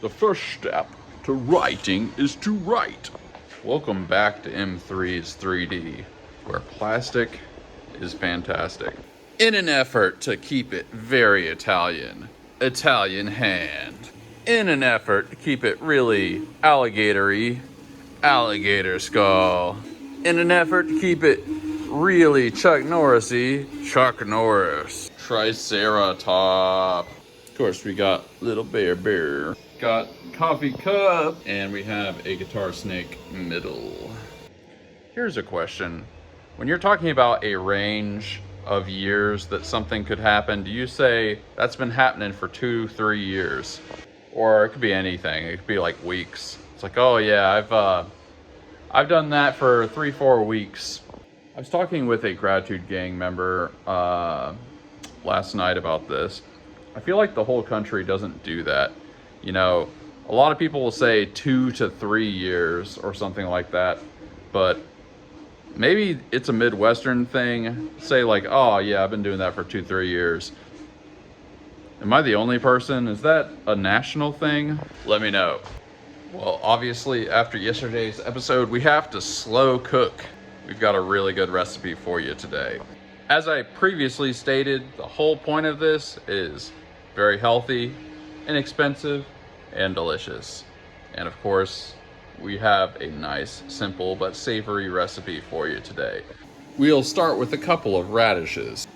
The first step to writing is to write. Welcome back to M3's 3D, where plastic is fantastic. In an effort to keep it very Italian, Italian hand. In an effort to keep it really alligatory, alligator skull. In an effort to keep it really Chuck Norris-y, Chuck Norris. Triceratop. Of course, we got Little Bear. Got coffee cup, and we have a guitar snake middle. Here's a question. When you're talking about a range of years that something could happen, do you say that's been happening for 2-3 years? Or it could be anything. It could be like weeks. It's like, oh yeah, I've done that for 3-4 weeks. I was talking with a Gratitude Gang member last night about this. I feel like the whole country doesn't do that. You know, a lot of people will say 2 to 3 years or something like that, but maybe it's a Midwestern thing. Say like, oh yeah, I've been doing that for 2-3 years. Am I the only person? Is that a national thing? Let me know. Well, obviously after yesterday's episode, we have to slow cook. We've got a really good recipe for you today. As I previously stated, the whole point of this is very healthy, inexpensive, and delicious. And of course, we have a nice, simple, but savory recipe for you today. We'll start with a couple of radishes.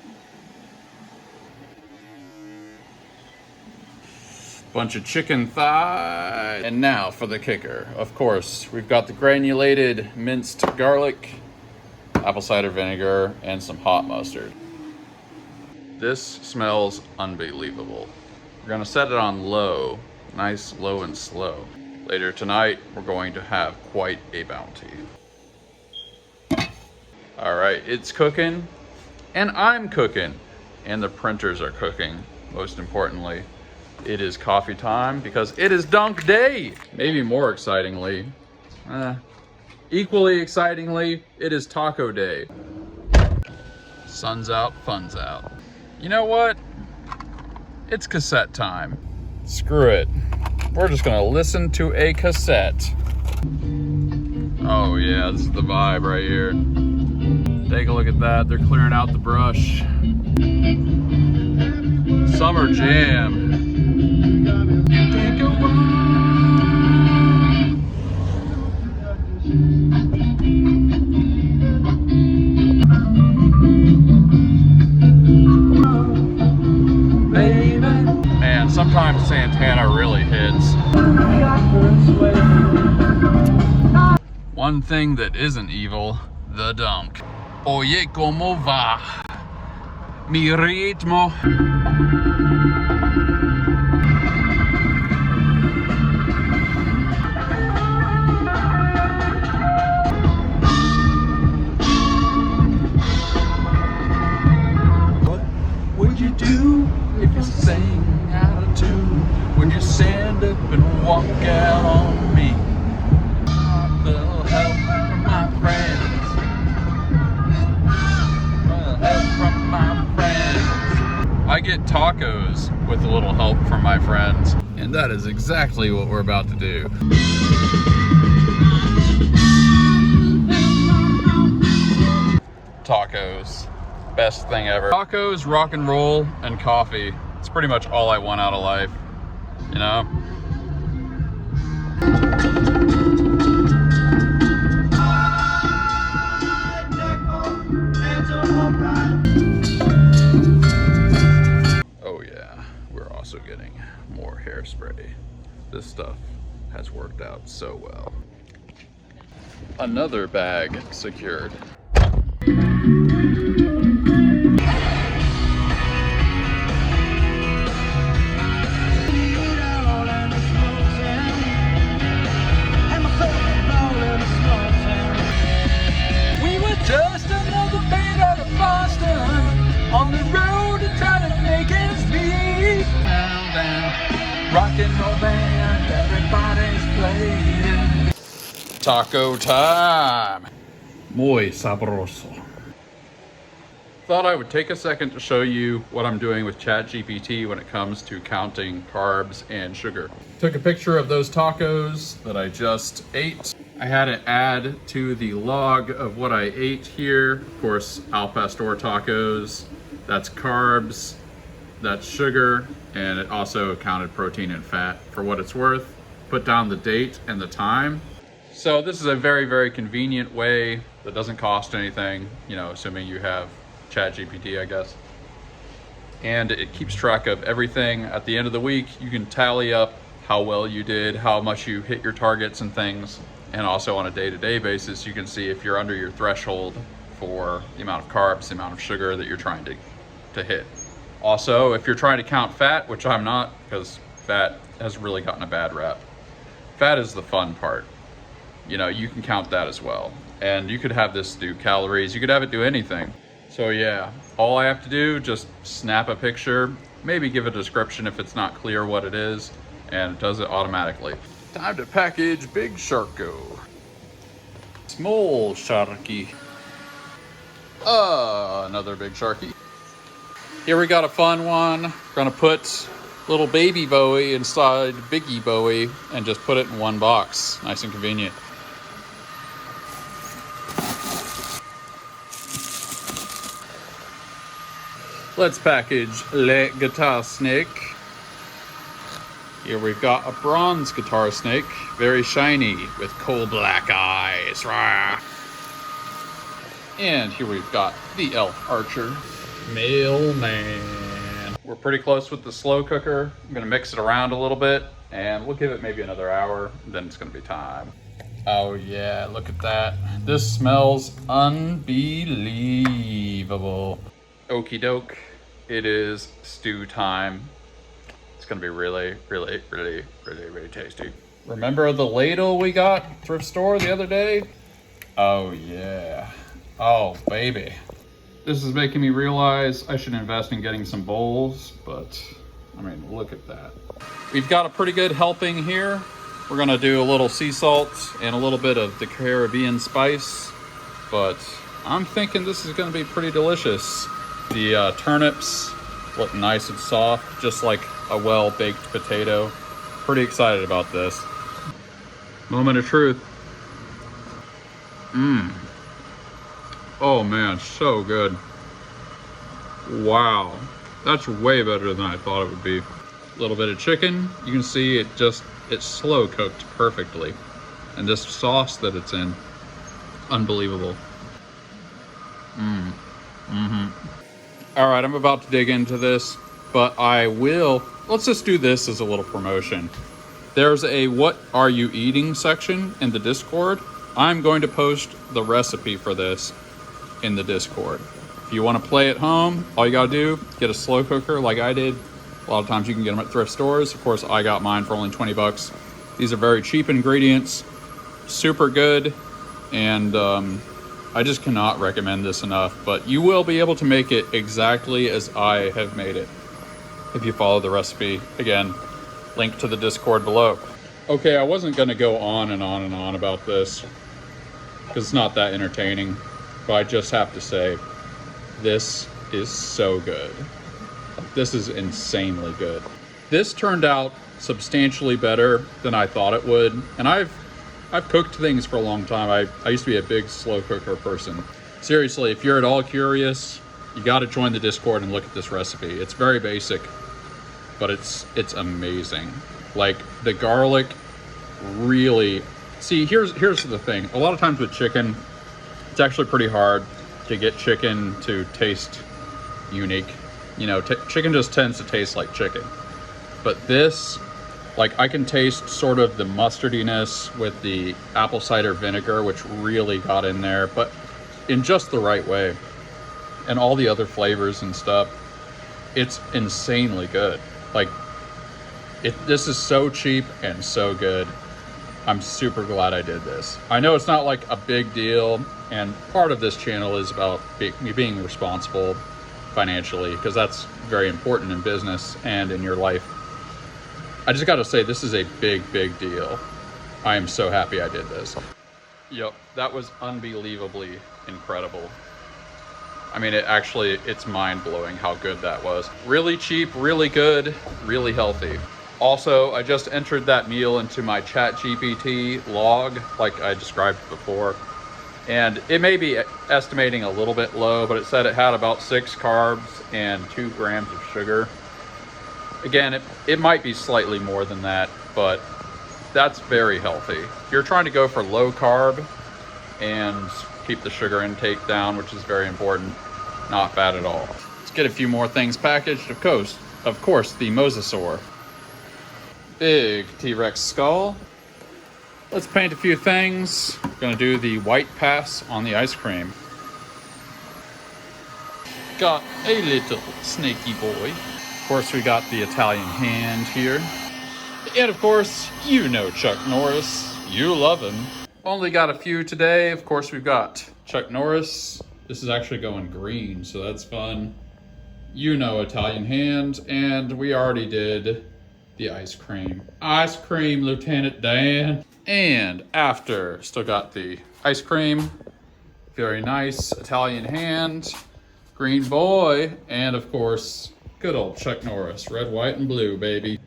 Bunch of chicken thigh. And now for the kicker. Of course, we've got the granulated minced garlic, apple cider vinegar, and some hot mustard. This smells unbelievable. We're gonna set it on low, nice low and slow. Later tonight, we're going to have quite a bounty. All right, it's cooking, and I'm cooking, and the printers are cooking, most importantly. It is coffee time because it is dunk day. Maybe more excitingly, equally excitingly, it is taco day. Sun's out, fun's out. You know what? It's cassette time. Screw it. We're just gonna listen to a cassette. Oh yeah, this is the vibe right here. Take a look at that. They're clearing out the brush. Summer jam. You can't go wrong. Man, sometimes Santana really hits. One thing that isn't evil, the dunk. Oye, como va? Mi ritmo. What would you do if you sang out of tune? Would you stand up and walk out on me? A little help from my friends. A little help from my friends. I get tacos with a little help from my friends. And that is exactly what we're about to do. Tacos. Best thing ever. Tacos, rock and roll, and coffee. It's pretty much all I want out of life, you know? Oh yeah, we're also getting more hairspray. This stuff has worked out so well. Another bag secured. Just another band out of Boston, on the road to try to make ends meet. Down, down, rock and roll band, everybody's playing. Taco time. Muy sabroso. Thought I would take a second to show you what I'm doing with ChatGPT when it comes to counting carbs and sugar. Took a picture of those tacos that I just ate. I had it add to the log of what I ate here. Of course, al pastor tacos, that's carbs, that's sugar, and it also counted protein and fat. For what it's worth, put down the date and the time. So this is a very, very convenient way that doesn't cost anything, you know, assuming you have ChatGPT, I guess. And it keeps track of everything. At the end of the week, you can tally up how well you did, how much you hit your targets and things. And also on a day-to-day basis, you can see if you're under your threshold for the amount of carbs, the amount of sugar that you're trying to hit. Also, if you're trying to count fat, which I'm not, because fat has really gotten a bad rap. Fat is the fun part. You know, you can count that as well. And you could have this do calories, you could have it do anything. So yeah, all I have to do, just snap a picture, maybe give a description if it's not clear what it is, and it does it automatically. Time to package Big Sharko. Small Sharky. Another Big Sharky. Here we got a fun one. We're gonna put little baby Bowie inside Biggie Bowie and just put it in one box. Nice and convenient. Let's package Le Guitar Snake. Here we've got a bronze guitar snake, very shiny with coal black eyes. Rah. And here we've got the elf archer, mailman. We're pretty close with the slow cooker. I'm gonna mix it around a little bit and we'll give it maybe another hour, then it's gonna be time. Oh yeah, look at that. This smells unbelievable. Okie doke, it is stew time. It's gonna be really, really, really, really, really tasty. Remember the ladle we got at thrift store the other day? Oh yeah, oh baby. This is making me realize I should invest in getting some bowls, but I mean, look at that. We've got a pretty good helping here. We're gonna do a little sea salt and a little bit of the Caribbean spice, but I'm thinking this is gonna be pretty delicious. The turnips look nice and soft, just like a well-baked potato. Pretty excited about this. Moment of truth. Oh man, so good. Wow, that's way better than I thought it would be. A little bit of chicken. You can see it's slow cooked perfectly. And this sauce that it's in, unbelievable. All right, I'm about to dig into this, but let's just do this as a little promotion. There's a what are you eating section in the Discord. I'm going to post the recipe for this in the Discord. If you want to play at home, all you gotta do, get a slow cooker like I did. A lot of times you can get them at thrift stores. Of course, I got mine for only 20 bucks. These are very cheap ingredients, super good, and I just cannot recommend this enough, but you will be able to make it exactly as I have made it if you follow the recipe. Again, link to the Discord below. Okay, I wasn't gonna go on and on and on about this because it's not that entertaining, but I just have to say, this is so good. This is insanely good. This turned out substantially better than I thought it would, and I've cooked things for a long time. I used to be a big slow cooker person. Seriously, if you're at all curious, you got to join the Discord and look at this recipe. It's very basic, but it's amazing. Like the garlic really, see, here's the thing. A lot of times with chicken, it's actually pretty hard to get chicken to taste unique. You know, chicken just tends to taste like chicken. But this, like, I can taste sort of the mustardiness with the apple cider vinegar, which really got in there, but in just the right way. And all the other flavors and stuff. It's insanely good. Like, this is so cheap and so good. I'm super glad I did this. I know it's not like a big deal, and part of this channel is about me being responsible financially, because that's very important in business and in your life. I just gotta say, this is a big, big deal. I am so happy I did this. Yep, that was unbelievably incredible. I mean, it's mind-blowing how good that was. Really cheap, really good, really healthy. Also, I just entered that meal into my ChatGPT log, like I described before. And it may be estimating a little bit low, but it said it had about 6 carbs and 2 grams of sugar. Again, it might be slightly more than that, but that's very healthy. If you're trying to go for low carb and keep the sugar intake down, which is very important, not bad at all. Let's get a few more things packaged. Of course, the mosasaur. Big T-Rex skull. Let's paint a few things. Gonna do the white pass on the ice cream. Got a little snaky boy. Of course, we got the Italian hand here. And of course, you know Chuck Norris. You love him. Only got a few today. Of course, we've got Chuck Norris. This is actually going green, so that's fun. You know Italian hand. And we already did the ice cream. Ice cream, Lieutenant Dan. And after, still got the ice cream. Very nice Italian hand. Green boy. And of course, good old Chuck Norris. Red, white, and blue, baby.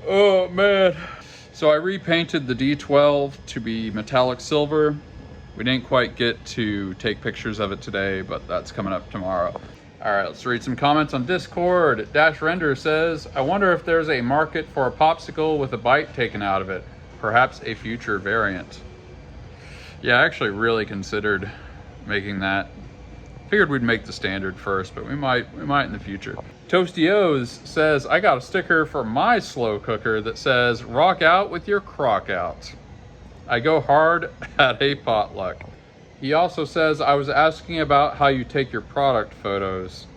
Oh man. So I repainted the D12 to be metallic silver. We didn't quite get to take pictures of it today, but that's coming up tomorrow. All right, let's read some comments on Discord. Dash Render says, I wonder if there's a market for a popsicle with a bite taken out of it. Perhaps a future variant. Yeah, I actually really considered making that. Figured we'd make the standard first, but we might in the future. Toasty O's says, I got a sticker for my slow cooker that says, rock out with your crock out. I go hard at a potluck. He also says, I was asking about how you take your product photos.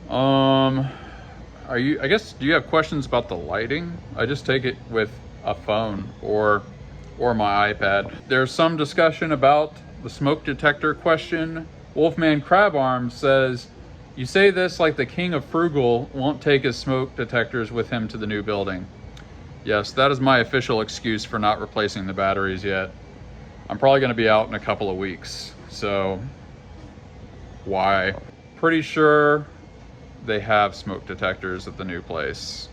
Do you have questions about the lighting? I just take it with a phone or my iPad. There's some discussion about the smoke detector question. Wolfman Crab Arms says, you say this like the king of frugal won't take his smoke detectors with him to the new building. Yes, that is my official excuse for not replacing the batteries yet. I'm probably going to be out in a couple of weeks, so why? Pretty sure they have smoke detectors at the new place.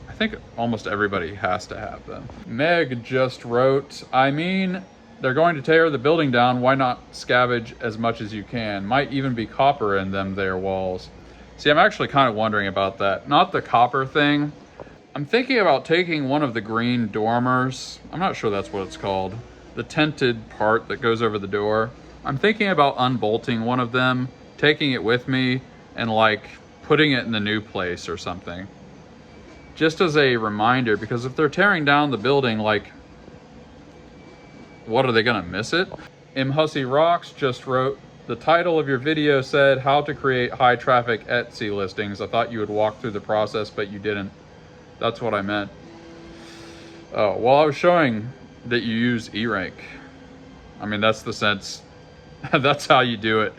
I think almost everybody has to have them. Meg just wrote, I mean, they're going to tear the building down, why not scavenge as much as you can? Might even be copper in them there walls. See, I'm actually kind of wondering about that. Not the copper thing. I'm thinking about taking one of the green dormers. I'm not sure that's what it's called. The tinted part that goes over the door. I'm thinking about unbolting one of them, taking it with me, and like putting it in the new place or something. Just as a reminder, because if they're tearing down the building, like, what, are they gonna miss it? M. Hussey Rocks just wrote, the title of your video said how to create high traffic Etsy listings. I thought you would walk through the process, but you didn't. That's what I meant. Oh, well, I was showing that you use eRank. I mean, that's the sense. That's how you do it.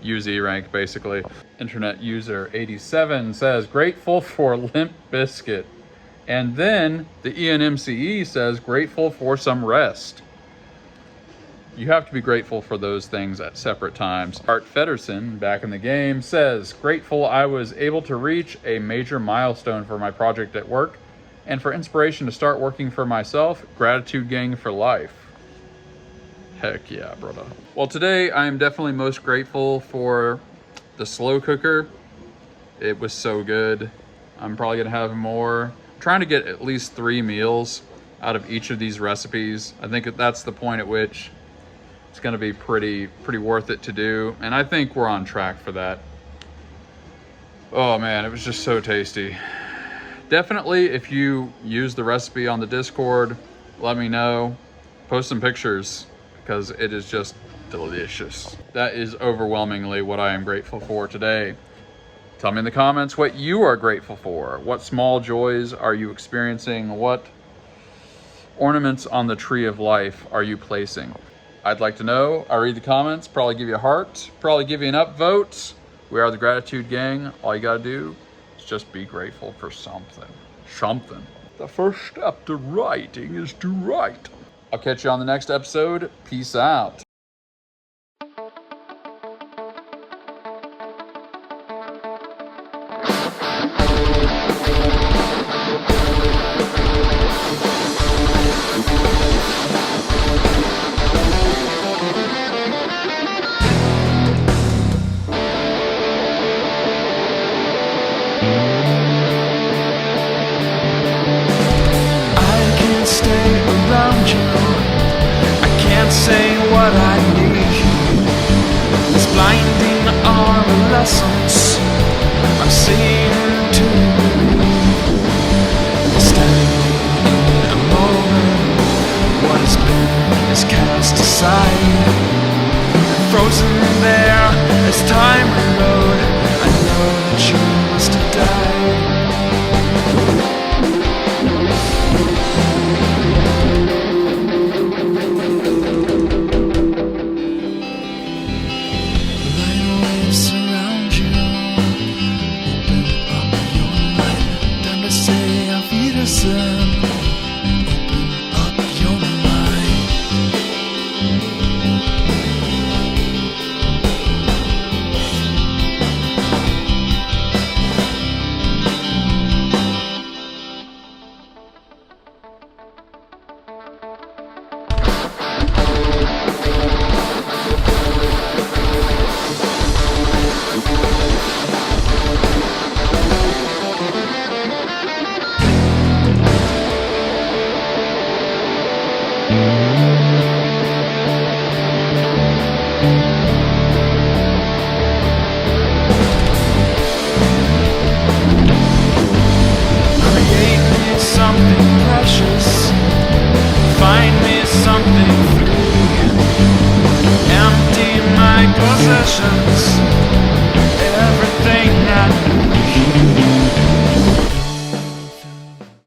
Use eRank, basically. Internet user 87 says, grateful for Limp Bizkit. And then the ENMCE says, grateful for some rest. You have to be grateful for those things at separate times. Art Fedderson, back in the game, says, grateful I was able to reach a major milestone for my project at work and for inspiration to start working for myself. Gratitude gang for life. Heck yeah, brother. Well, today I am definitely most grateful for the slow cooker. It was so good. I'm probably gonna have more. I'm trying to get at least 3 meals out of each of these recipes. I think that's the point at which it's gonna be pretty worth it to do. And I think we're on track for that. Oh man, it was just so tasty. Definitely, if you use the recipe on the Discord, let me know. Post some pictures, because it is just delicious. That is overwhelmingly what I am grateful for today. Tell me in the comments what you are grateful for. What small joys are you experiencing? What ornaments on the tree of life are you placing? I'd like to know. I read the comments, probably give you a heart, probably give you an upvote. We are the Gratitude Gang. All you gotta do is just be grateful for something. Something. The first step to writing is to write. I'll catch you on the next episode. Peace out. Say what I need. This blinding arm of lessons I'm seeing to believe. Standing in a moment, what has been is cast aside, frozen there as time rode. I know that you